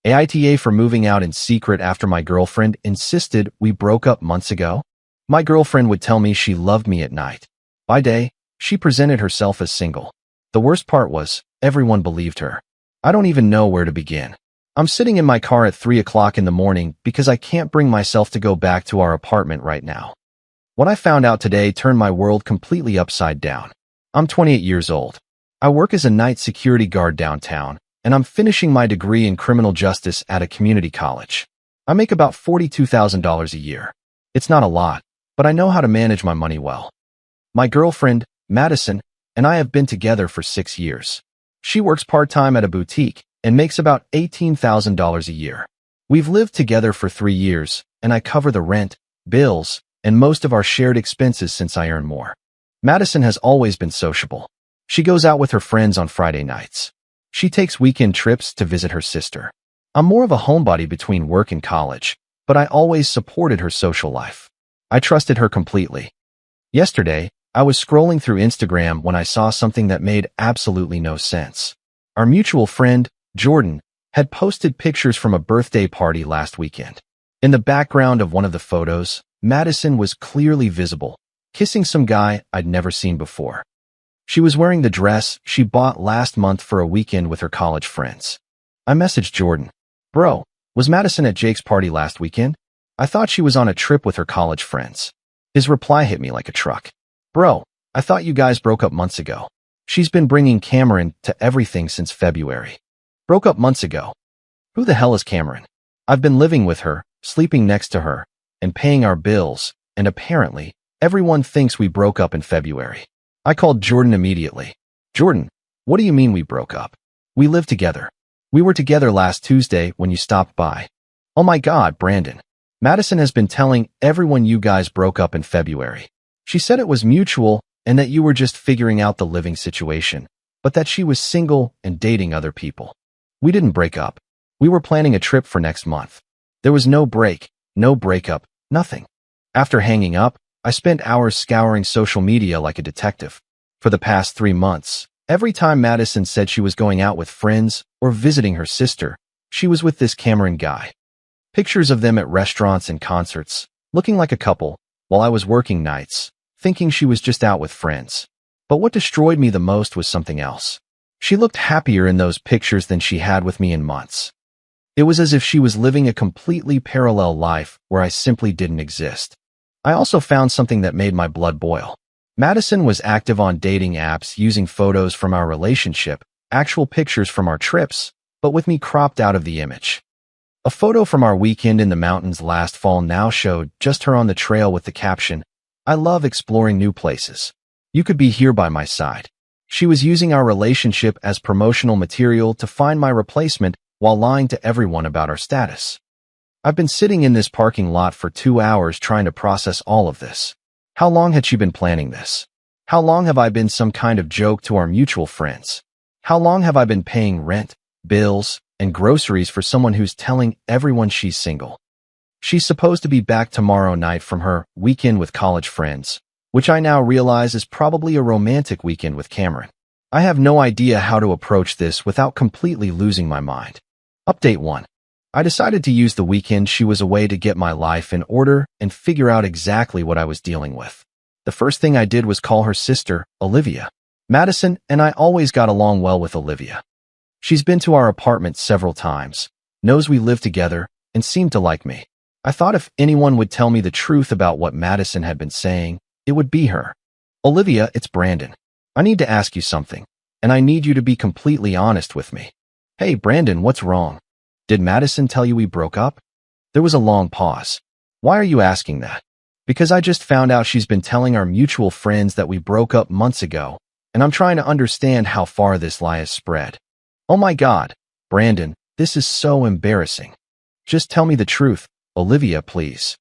AITA for moving out in secret after my girlfriend insisted we broke up months ago? My girlfriend would tell me she loved me at night. By day, she presented herself as single. The worst part was, everyone believed her. I don't even know where to begin. I'm sitting in my car at 3 o'clock in the morning because I can't bring myself to go back to our apartment right now. What I found out today turned my world completely upside down. I'm 28 years old. I work as a night security guard downtown, and I'm finishing my degree in criminal justice at a community college. I make about $42,000 a year. It's not a lot, but I know how to manage my money well. My girlfriend, Madison, and I have been together for 6 years. She works part-time at a boutique and makes about $18,000 a year. We've lived together for 3 years, and I cover the rent, bills, and most of our shared expenses since I earn more. Madison has always been sociable. She goes out with her friends on Friday nights. She takes weekend trips to visit her sister. I'm more of a homebody between work and college, but I always supported her social life. I trusted her completely. Yesterday, I was scrolling through Instagram when I saw something that made absolutely no sense. Our mutual friend, Jordan, had posted pictures from a birthday party last weekend. In the background of one of the photos, Madison was clearly visible, kissing some guy I'd never seen before. She was wearing the dress she bought last month for a weekend with her college friends. I messaged Jordan, "Bro, was Madison at Jake's party last weekend? I thought she was on a trip with her college friends." His reply hit me like a truck. "Bro, I thought you guys broke up months ago. She's been bringing Cameron to everything since February." Broke up months ago. Who the hell is Cameron? I've been living with her, sleeping next to her, and paying our bills, and apparently, everyone thinks we broke up in February. I called Jordan immediately. "Jordan, what do you mean we broke up? We live together. We were together last Tuesday when you stopped by." "Oh my God, Brandon. Madison has been telling everyone you guys broke up in February. She said it was mutual and that you were just figuring out the living situation, but that she was single and dating other people. We didn't break up. We were planning a trip for next month. There was no break, no breakup, nothing." After hanging up, I spent hours scouring social media like a detective. For the past 3 months, every time Madison said she was going out with friends or visiting her sister, she was with this Cameron guy. Pictures of them at restaurants and concerts, looking like a couple, while I was working nights, thinking she was just out with friends. But what destroyed me the most was something else. She looked happier in those pictures than she had with me in months. It was as if she was living a completely parallel life where I simply didn't exist. I also found something that made my blood boil. Madison was active on dating apps using photos from our relationship, actual pictures from our trips, but with me cropped out of the image. A photo from our weekend in the mountains last fall now showed just her on the trail with the caption, "I love exploring new places. You could be here by my side." She was using our relationship as promotional material to find my replacement while lying to everyone about our status. I've been sitting in this parking lot for 2 hours trying to process all of this. How long had she been planning this? How long have I been some kind of joke to our mutual friends? How long have I been paying rent, bills, and groceries for someone who's telling everyone she's single? She's supposed to be back tomorrow night from her weekend with college friends, which I now realize is probably a romantic weekend with Cameron. I have no idea how to approach this without completely losing my mind. Update 1. I decided to use the weekend she was away to get my life in order and figure out exactly what I was dealing with. The first thing I did was call her sister, Olivia. Madison and I always got along well with Olivia. She's been to our apartment several times, knows we live together, and seemed to like me. I thought if anyone would tell me the truth about what Madison had been saying, it would be her. "Olivia, it's Brandon. I need to ask you something, and I need you to be completely honest with me." "Hey, Brandon, what's wrong? Did Madison tell you we broke up?" There was a long pause. "Why are you asking that?" "Because I just found out she's been telling our mutual friends that we broke up months ago, and I'm trying to understand how far this lie has spread." "Oh my God, Brandon, this is so embarrassing. Just tell me the truth, Olivia, please."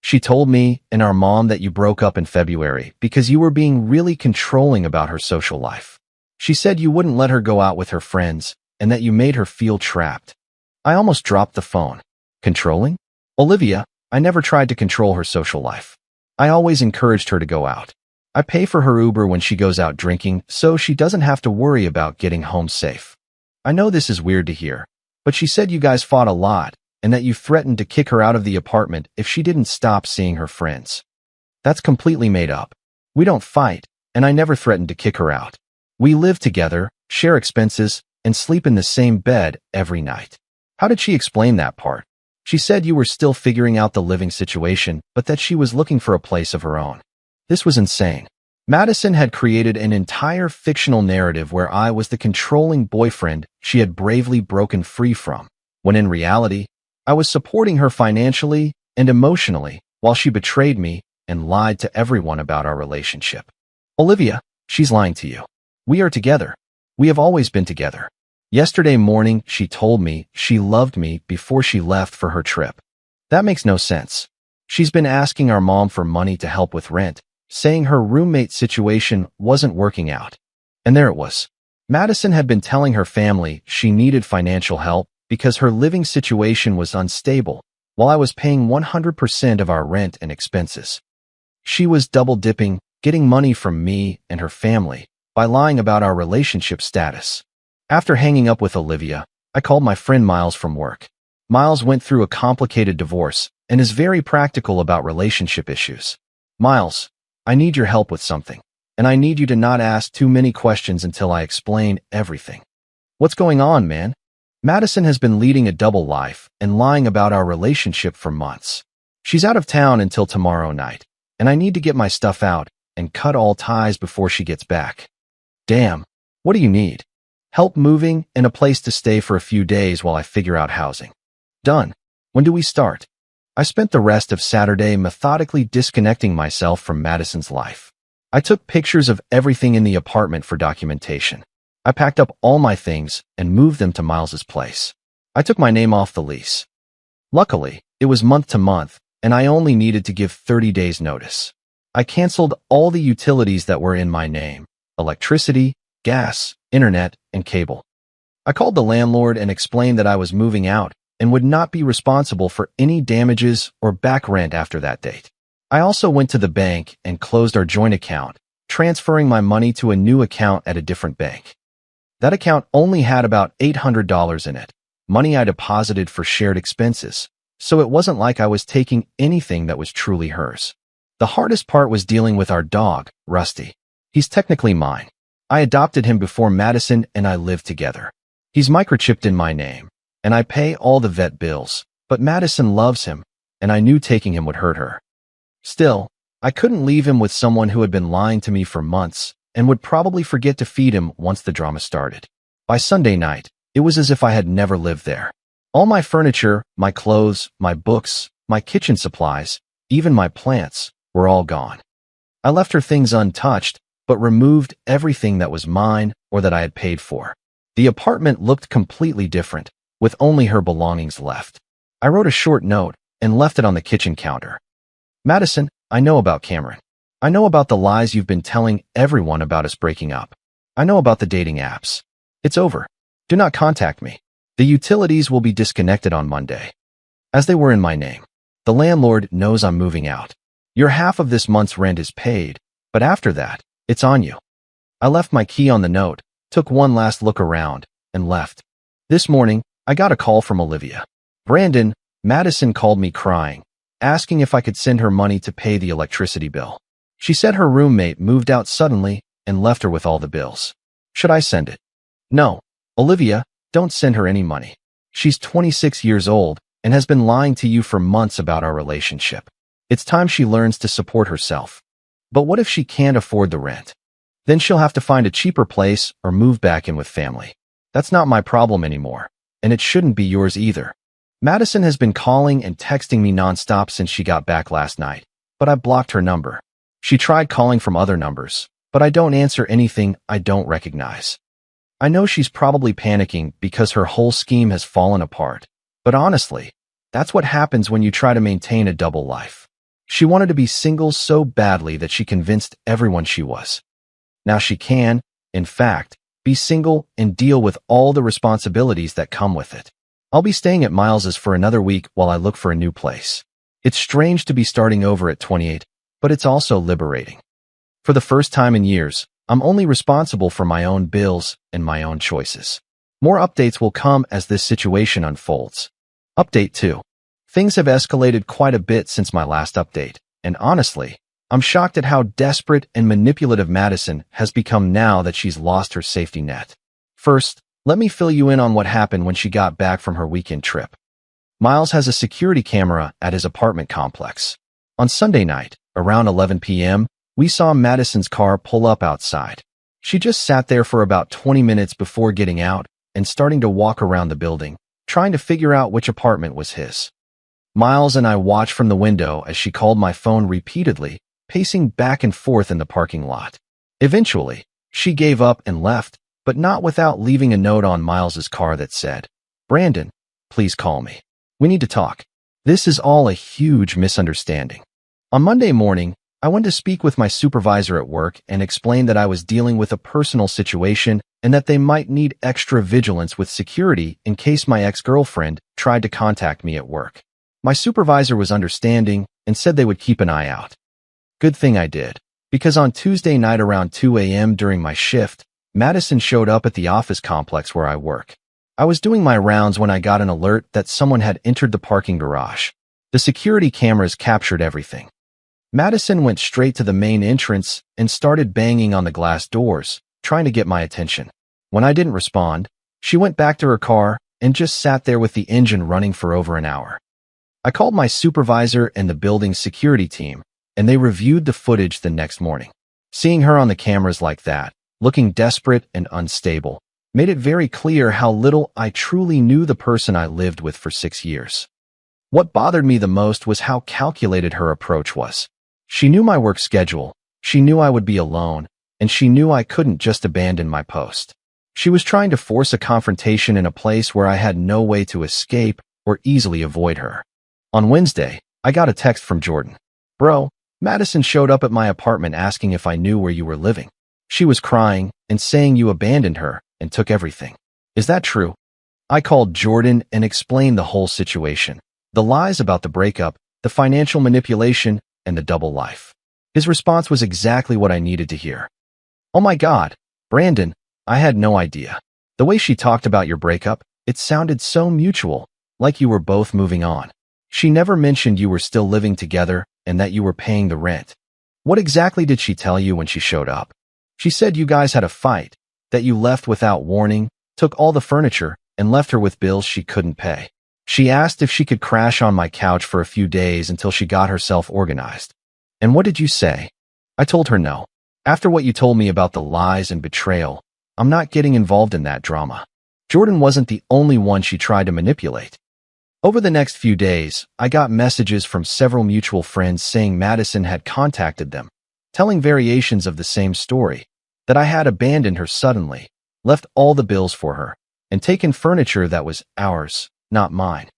"She told me and our mom that you broke up in February because you were being really controlling about her social life. She said you wouldn't let her go out with her friends and that you made her feel trapped." I almost dropped the phone. Controlling? Olivia, I never tried to control her social life. I always encouraged her to go out. I pay for her Uber when she goes out drinking so she doesn't have to worry about getting home safe. I know this is weird to hear, But she said you guys fought a lot and that you threatened to kick her out of the apartment if she didn't stop seeing her friends. That's completely made up. We don't fight, and I never threatened to kick her out. We live together, share expenses, and sleep in the same bed every night. How did she explain that part? She said you were still figuring out the living situation, but that she was looking for a place of her own. This was insane. Madison had created an entire fictional narrative where I was the controlling boyfriend she had bravely broken free from, when in reality, I was supporting her financially and emotionally while she betrayed me and lied to everyone about our relationship. Olivia, she's lying to you. We are together. We have always been together. Yesterday morning, she told me she loved me before she left for her trip. That makes no sense. She's been asking our mom for money to help with rent, saying her roommate situation wasn't working out. And there it was. Madison had been telling her family she needed financial help because her living situation was unstable, while I was paying 100% of our rent and expenses. She was double-dipping, getting money from me and her family by lying about our relationship status. After hanging up with Olivia, I called my friend Miles from work. Miles went through a complicated divorce and is very practical about relationship issues. Miles, I need your help with something, and I need you to not ask too many questions until I explain everything. What's going on, man? Madison has been leading a double life and lying about our relationship for months. She's out of town until tomorrow night, and I need to get my stuff out and cut all ties before she gets back. Damn, what do you need? Help moving and a place to stay for a few days while I figure out housing. Done. When do we start? I spent the rest of Saturday methodically disconnecting myself from Madison's life. I took pictures of everything in the apartment for documentation. I packed up all my things and moved them to Miles's place. I took my name off the lease. Luckily, it was month to month, and I only needed to give 30 days notice. I canceled all the utilities that were in my name: electricity, gas, internet, and cable. I called the landlord and explained that I was moving out and would not be responsible for any damages or back rent after that date. I also went to the bank and closed our joint account, transferring my money to a new account at a different bank. That account only had about $800 in it, money I deposited for shared expenses, so it wasn't like I was taking anything that was truly hers. The hardest part was dealing with our dog, Rusty. He's technically mine. I adopted him before Madison and I lived together. He's microchipped in my name, and I pay all the vet bills, but Madison loves him, and I knew taking him would hurt her. Still, I couldn't leave him with someone who had been lying to me for months and would probably forget to feed him once the drama started. By Sunday night, it was as if I had never lived there. All my furniture, my clothes, my books, my kitchen supplies, even my plants, were all gone. I left her things untouched, but removed everything that was mine or that I had paid for. The apartment looked completely different, with only her belongings left. I wrote a short note and left it on the kitchen counter. Madison, I know about Cameron. I know about the lies you've been telling everyone about us breaking up. I know about the dating apps. It's over. Do not contact me. The utilities will be disconnected on Monday, as they were in my name. The landlord knows I'm moving out. Your half of this month's rent is paid, but after that, it's on you. I left my key on the note, took one last look around, and left. This morning, I got a call from Olivia. Brandon, Madison called me crying, asking if I could send her money to pay the electricity bill. She said her roommate moved out suddenly and left her with all the bills. Should I send it? No. Olivia, don't send her any money. She's 26 years old and has been lying to you for months about our relationship. It's time she learns to support herself. But what if she can't afford the rent? Then she'll have to find a cheaper place or move back in with family. That's not my problem anymore, and it shouldn't be yours either. Madison has been calling and texting me nonstop since she got back last night, but I blocked her number. She tried calling from other numbers, but I don't answer anything I don't recognize. I know she's probably panicking because her whole scheme has fallen apart, but honestly, that's what happens when you try to maintain a double life. She wanted to be single so badly that she convinced everyone she was. Now she can, in fact, be single and deal with all the responsibilities that come with it. I'll be staying at Miles's for another week while I look for a new place. It's strange to be starting over at 28, but it's also liberating. For the first time in years, I'm only responsible for my own bills and my own choices. More updates will come as this situation unfolds. Update 2. Things have escalated quite a bit since my last update, and honestly, I'm shocked at how desperate and manipulative Madison has become now that she's lost her safety net. First, let me fill you in on what happened when she got back from her weekend trip. Miles has a security camera at his apartment complex. On Sunday night, around 11 p.m., we saw Madison's car pull up outside. She just sat there for about 20 minutes before getting out and starting to walk around the building, trying to figure out which apartment was his. Miles and I watched from the window as she called my phone repeatedly, pacing back and forth in the parking lot. Eventually, she gave up and left, but not without leaving a note on Miles's car that said, "Brandon, please call me. We need to talk. This is all a huge misunderstanding." On Monday morning, I went to speak with my supervisor at work and explained that I was dealing with a personal situation and that they might need extra vigilance with security in case my ex-girlfriend tried to contact me at work. My supervisor was understanding and said they would keep an eye out. Good thing I did, because on Tuesday night around 2 a.m. during my shift, Madison showed up at the office complex where I work. I was doing my rounds when I got an alert that someone had entered the parking garage. The security cameras captured everything. Madison went straight to the main entrance and started banging on the glass doors, trying to get my attention. When I didn't respond, she went back to her car and just sat there with the engine running for over an hour. I called my supervisor and the building's security team, and they reviewed the footage the next morning. Seeing her on the cameras like that, looking desperate and unstable, made it very clear how little I truly knew the person I lived with for 6 years. What bothered me the most was how calculated her approach was. She knew my work schedule, she knew I would be alone, and she knew I couldn't just abandon my post. She was trying to force a confrontation in a place where I had no way to escape or easily avoid her. On Wednesday, I got a text from Jordan. "Bro, Madison showed up at my apartment asking if I knew where you were living. She was crying and saying you abandoned her and took everything. Is that true?" I called Jordan and explained the whole situation. The lies about the breakup, the financial manipulation, and the double life. His response was exactly what I needed to hear. "Oh my God, Brandon, I had no idea. The way she talked about your breakup, it sounded so mutual, like you were both moving on. She never mentioned you were still living together and that you were paying the rent. What exactly did she tell you when she showed up?" "She said you guys had a fight, that you left without warning, took all the furniture, and left her with bills she couldn't pay. She asked if she could crash on my couch for a few days until she got herself organized." "And what did you say?" I told her no. "After what you told me about the lies and betrayal, I'm not getting involved in that drama." Jordan wasn't the only one she tried to manipulate. Over the next few days, I got messages from several mutual friends saying Madison had contacted them, telling variations of the same story, that I had abandoned her suddenly, left all the bills for her, and taken furniture that was ours, not mine.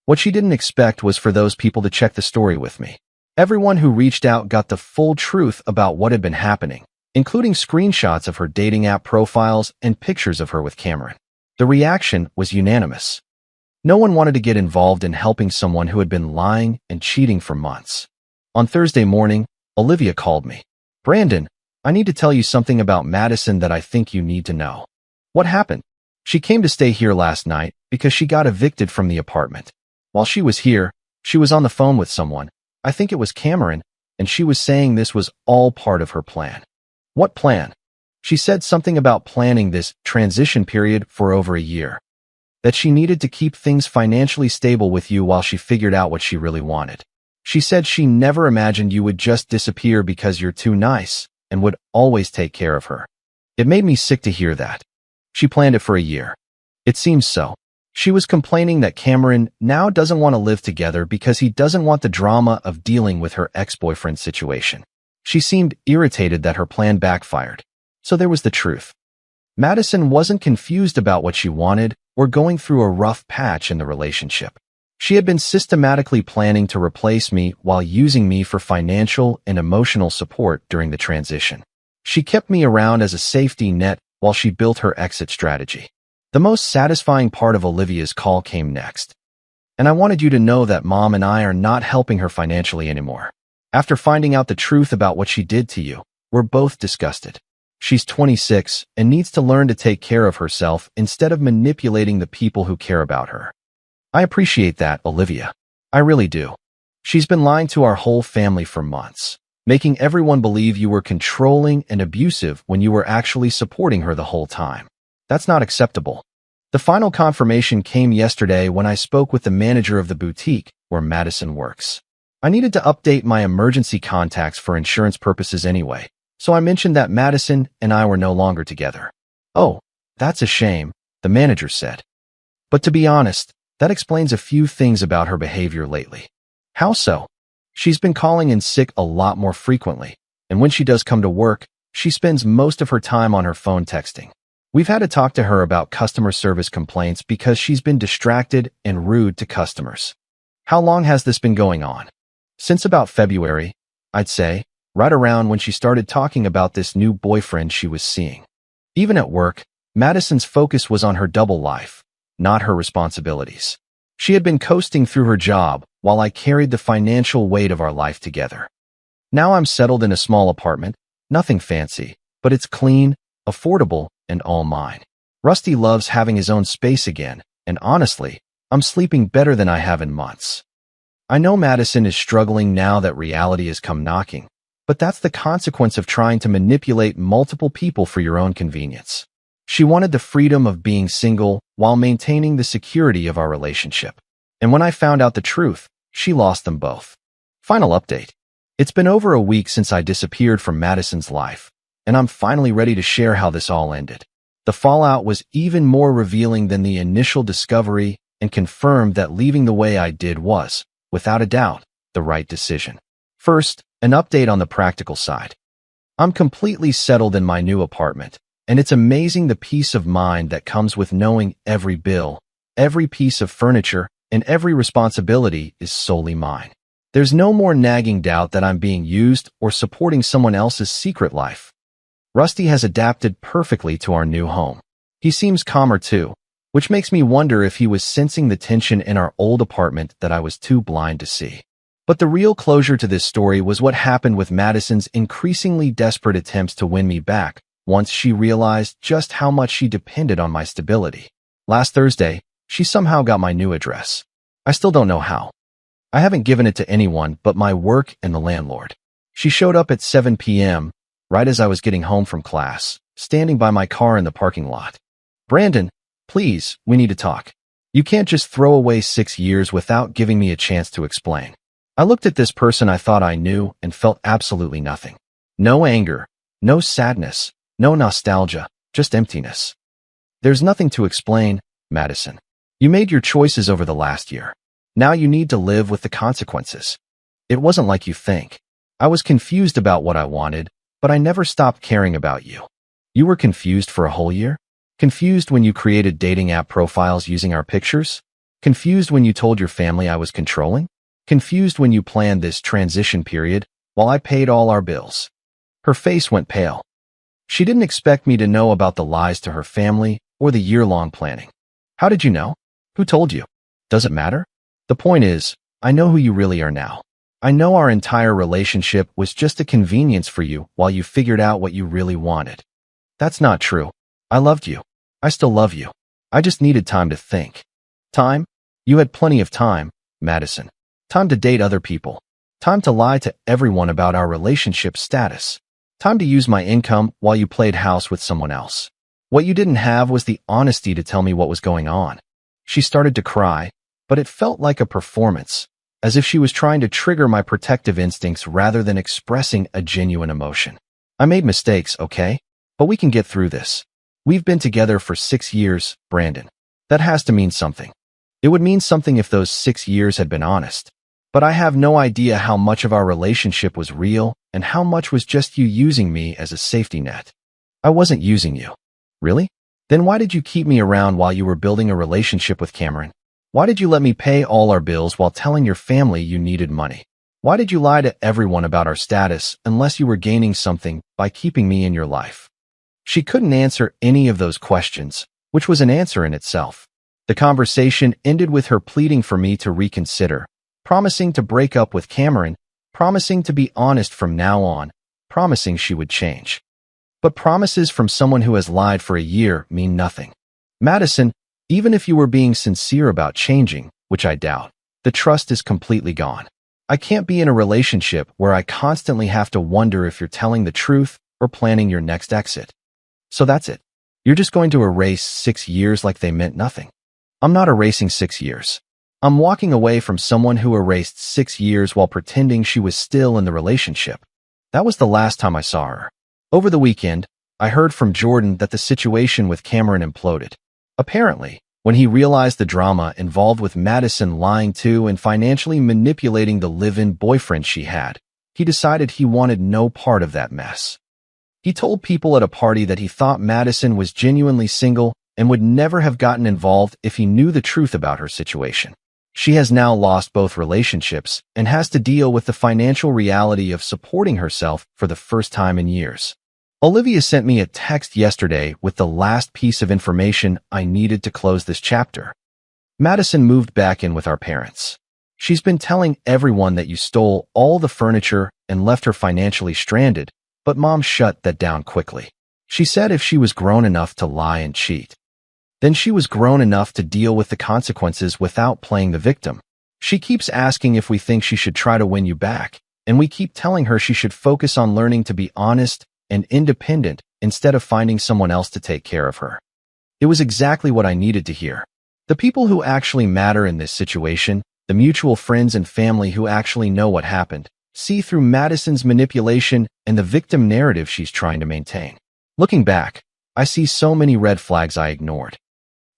What she didn't expect was for those people to check the story with me. Everyone who reached out got the full truth about what had been happening, including screenshots of her dating app profiles and pictures of her with Cameron. The reaction was unanimous. No one wanted to get involved in helping someone who had been lying and cheating for months. On Thursday morning, Olivia called me. "Brandon, I need to tell you something about Madison that I think you need to know." "What happened?" "She came to stay here last night because she got evicted from the apartment. While she was here, she was on the phone with someone. I think it was Cameron, and she was saying this was all part of her plan." "What plan?" "She said something about planning this transition period for over a year. That she needed to keep things financially stable with you while she figured out what she really wanted. She said she never imagined you would just disappear because you're too nice and would always take care of her." It made me sick to hear that. She planned it for a year. It seems so. She was complaining that Cameron now doesn't want to live together because he doesn't want the drama of dealing with her ex-boyfriend situation. She seemed irritated that her plan backfired. So there was the truth. Madison wasn't confused about what she wanted or going through a rough patch in the relationship. She had been systematically planning to replace me while using me for financial and emotional support during the transition. She kept me around as a safety net while she built her exit strategy. The most satisfying part of Olivia's call came next. "And I wanted you to know that Mom and I are not helping her financially anymore. After finding out the truth about what she did to you, we're both disgusted." She's 26 and needs to learn to take care of herself instead of manipulating the people who care about her. I appreciate that, Olivia. I really do. She's been lying to our whole family for months, making everyone believe you were controlling and abusive when you were actually supporting her the whole time. That's not acceptable. The final confirmation came yesterday when I spoke with the manager of the boutique where Madison works. I needed to update my emergency contacts for insurance purposes anyway, so I mentioned that Madison and I were no longer together. Oh, that's a shame, the manager said. But to be honest, that explains a few things about her behavior lately. How so? She's been calling in sick a lot more frequently, and when she does come to work, she spends most of her time on her phone texting. We've had to talk to her about customer service complaints because she's been distracted and rude to customers. How long has this been going on? Since about February, I'd say, right around when she started talking about this new boyfriend she was seeing. Even at work, Madison's focus was on her double life, not her responsibilities. She had been coasting through her job while I carried the financial weight of our life together. Now I'm settled in a small apartment, nothing fancy, but it's clean, affordable, and all mine. Rusty loves having his own space again, and honestly, I'm sleeping better than I have in months. I know Madison is struggling now that reality has come knocking, but that's the consequence of trying to manipulate multiple people for your own convenience. She wanted the freedom of being single while maintaining the security of our relationship. And when I found out the truth, she lost them both. Final update. It's been over a week since I disappeared from Madison's life, and I'm finally ready to share how this all ended. The fallout was even more revealing than the initial discovery and confirmed that leaving the way I did was, without a doubt, the right decision. First, an update on the practical side. I'm completely settled in my new apartment, and it's amazing the peace of mind that comes with knowing every bill, every piece of furniture, and every responsibility is solely mine. There's no more nagging doubt that I'm being used or supporting someone else's secret life. Rusty has adapted perfectly to our new home. He seems calmer too, which makes me wonder if he was sensing the tension in our old apartment that I was too blind to see. But the real closure to this story was what happened with Madison's increasingly desperate attempts to win me back once she realized just how much she depended on my stability. Last Thursday, she somehow got my new address. I still don't know how. I haven't given it to anyone but my work and the landlord. She showed up at 7 p.m., right as I was getting home from class, standing by my car in the parking lot. Brandon, please, we need to talk. You can't just throw away 6 years without giving me a chance to explain. I looked at this person I thought I knew and felt absolutely nothing. No anger, no sadness, no nostalgia, just emptiness. There's nothing to explain, Madison. You made your choices over the last year. Now you need to live with the consequences. It wasn't like you think. I was confused about what I wanted, but I never stopped caring about you. You were confused for a whole year? Confused when you created dating app profiles using our pictures? Confused when you told your family I was controlling? Confused when you planned this transition period while I paid all our bills? Her face went pale. She didn't expect me to know about the lies to her family or the year-long planning. How did you know? Who told you? Does it matter? The point is, I know who you really are now. I know our entire relationship was just a convenience for you while you figured out what you really wanted. That's not true. I loved you. I still love you. I just needed time to think. Time? You had plenty of time, Madison. Time to date other people. Time to lie to everyone about our relationship status. Time to use my income while you played house with someone else. What you didn't have was the honesty to tell me what was going on. She started to cry, but it felt like a performance, as if she was trying to trigger my protective instincts rather than expressing a genuine emotion. I made mistakes, okay? But we can get through this. We've been together for 6 years, Brandon. That has to mean something. It would mean something if those 6 years had been honest. But I have no idea how much of our relationship was real and how much was just you using me as a safety net. I wasn't using you. Really? Then why did you keep me around while you were building a relationship with Cameron? Why did you let me pay all our bills while telling your family you needed money? Why did you lie to everyone about our status unless you were gaining something by keeping me in your life? She couldn't answer any of those questions, which was an answer in itself. The conversation ended with her pleading for me to reconsider, promising to break up with Cameron, promising to be honest from now on, promising she would change. But promises from someone who has lied for a year mean nothing. Madison, even if you were being sincere about changing, which I doubt, the trust is completely gone. I can't be in a relationship where I constantly have to wonder if you're telling the truth or planning your next exit. So that's it. You're just going to erase 6 years like they meant nothing. I'm not erasing 6 years. I'm walking away from someone who erased 6 years while pretending she was still in the relationship. That was the last time I saw her. Over the weekend, I heard from Jordan that the situation with Cameron imploded. Apparently, when he realized the drama involved with Madison lying to and financially manipulating the live-in boyfriend she had, he decided he wanted no part of that mess. He told people at a party that he thought Madison was genuinely single and would never have gotten involved if he knew the truth about her situation. She has now lost both relationships and has to deal with the financial reality of supporting herself for the first time in years. Olivia sent me a text yesterday with the last piece of information I needed to close this chapter. Madison moved back in with our parents. She's been telling everyone that you stole all the furniture and left her financially stranded, but Mom shut that down quickly. She said if she was grown enough to lie and cheat, then she was grown enough to deal with the consequences without playing the victim. She keeps asking if we think she should try to win you back, and we keep telling her she should focus on learning to be honest and independent instead of finding someone else to take care of her. It was exactly what I needed to hear. The people who actually matter in this situation, the mutual friends and family who actually know what happened, see through Madison's manipulation and the victim narrative she's trying to maintain. Looking back, I see so many red flags I ignored.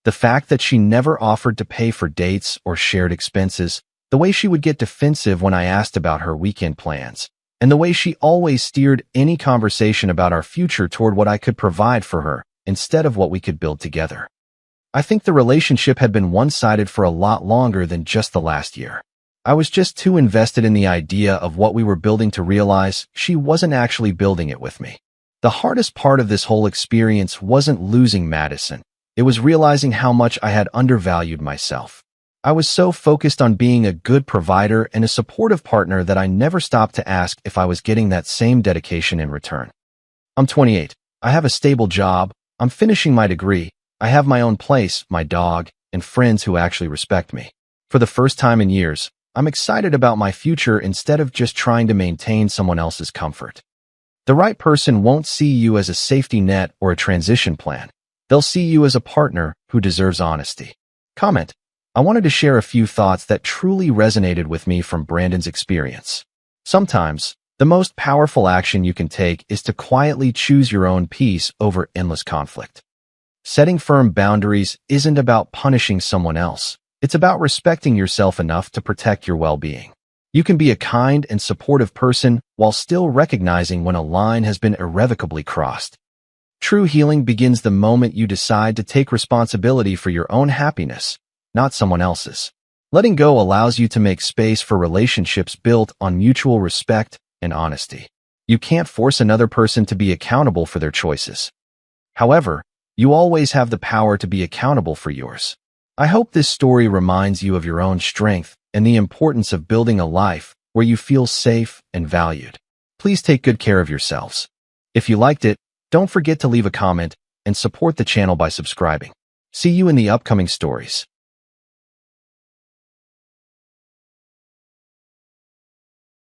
The fact that she never offered to pay for dates or shared expenses, the way she would get defensive when I asked about her weekend plans, and the way she always steered any conversation about our future toward what I could provide for her instead of what we could build together. I think the relationship had been one-sided for a lot longer than just the last year. I was just too invested in the idea of what we were building to realize she wasn't actually building it with me. The hardest part of this whole experience wasn't losing Madison. It was realizing how much I had undervalued myself. I was so focused on being a good provider and a supportive partner that I never stopped to ask if I was getting that same dedication in return. I'm 28. I have a stable job. I'm finishing my degree. I have my own place, my dog, and friends who actually respect me. For the first time in years, I'm excited about my future instead of just trying to maintain someone else's comfort. The right person won't see you as a safety net or a transition plan. They'll see you as a partner who deserves honesty. Comment. I wanted to share a few thoughts that truly resonated with me from Brandon's experience. Sometimes, the most powerful action you can take is to quietly choose your own peace over endless conflict. Setting firm boundaries isn't about punishing someone else. It's about respecting yourself enough to protect your well-being. You can be a kind and supportive person while still recognizing when a line has been irrevocably crossed. True healing begins the moment you decide to take responsibility for your own happiness, not someone else's. Letting go allows you to make space for relationships built on mutual respect and honesty. You can't force another person to be accountable for their choices. However, you always have the power to be accountable for yours. I hope this story reminds you of your own strength and the importance of building a life where you feel safe and valued. Please take good care of yourselves. If you liked it, don't forget to leave a comment and support the channel by subscribing. See you in the upcoming stories.